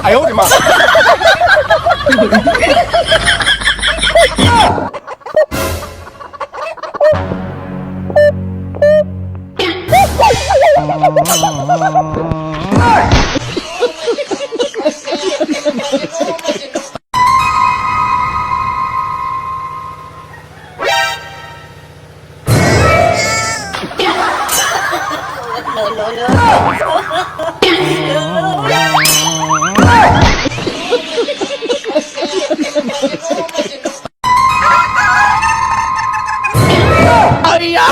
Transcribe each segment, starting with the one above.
哎呦我的妈！哎呀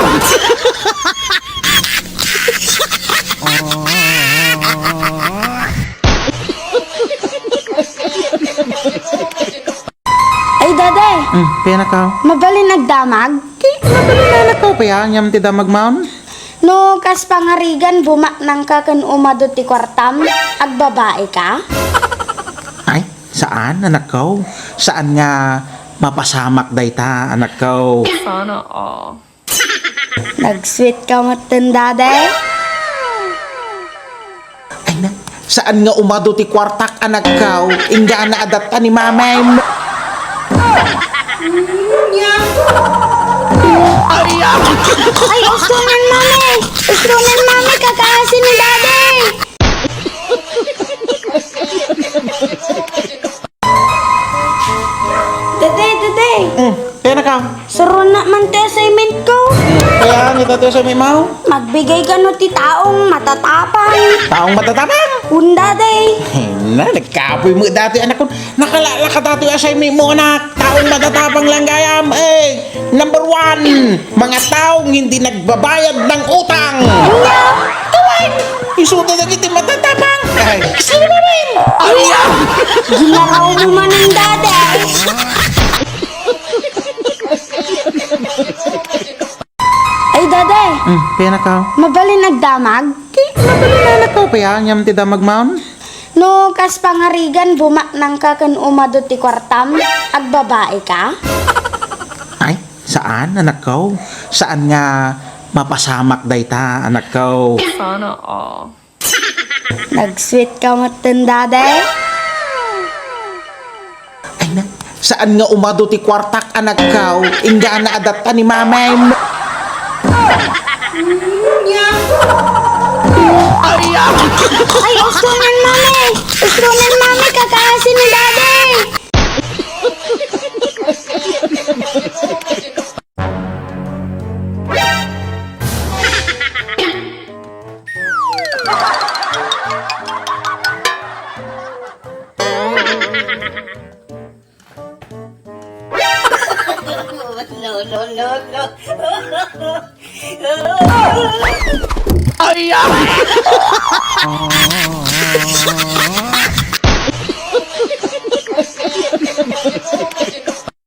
！Ay, daday, Pinakaw. mabali nagdamag? Mabalinan ako pa yan, yam ti damag maon. No, kas pangarigan bumak nang kakan umado ti kwartam, agbabae ka? Ay, saan anak ko? Saan nga mapasamak day ta anak ko? Sana all. Nag-sweet ka matan, daday? Ay na, saan nga umado ti kwartak anak ko? Ingga na adat ta ni mamay mo. Ay, ustunan mami! Ustunan mami, kakaasin ni daday! Daday! Pinakaw. Saro na man ti assignment ko. Kaya nga ito sa may mau. Magbigay ka no ti taong matatapang. Taong matatapang. Unda, day. Na, nagkapoy mo dati anak ko. Nakalala ka dati assignment mo anak. Taong matatapang lang gayam. Number 1, mga taong hindi nagbabayad ng utang. Kawan! Isuto na kita matatapang. Ay, sino ba rin? Ginaraw mo man ang daday. Ay, daday. Pinakaw. Mabali nagdamag? Mabalinan ako pa yan, yam ti damag maon. No, kas pangarigan bumak nang kakan umado ti kwartam, agbabae ka? Ay, saan anak ko? Saan nga mapasamak day ta anak ko? Sana all. Nag-sweet ka matan, daday? Ay na, saan nga umado ti kwartak anak ko? Ingga na adat ta ni mamay mo. Ay, ustunan mami! Ustunan mami, kakaasin ni daday!哎呀！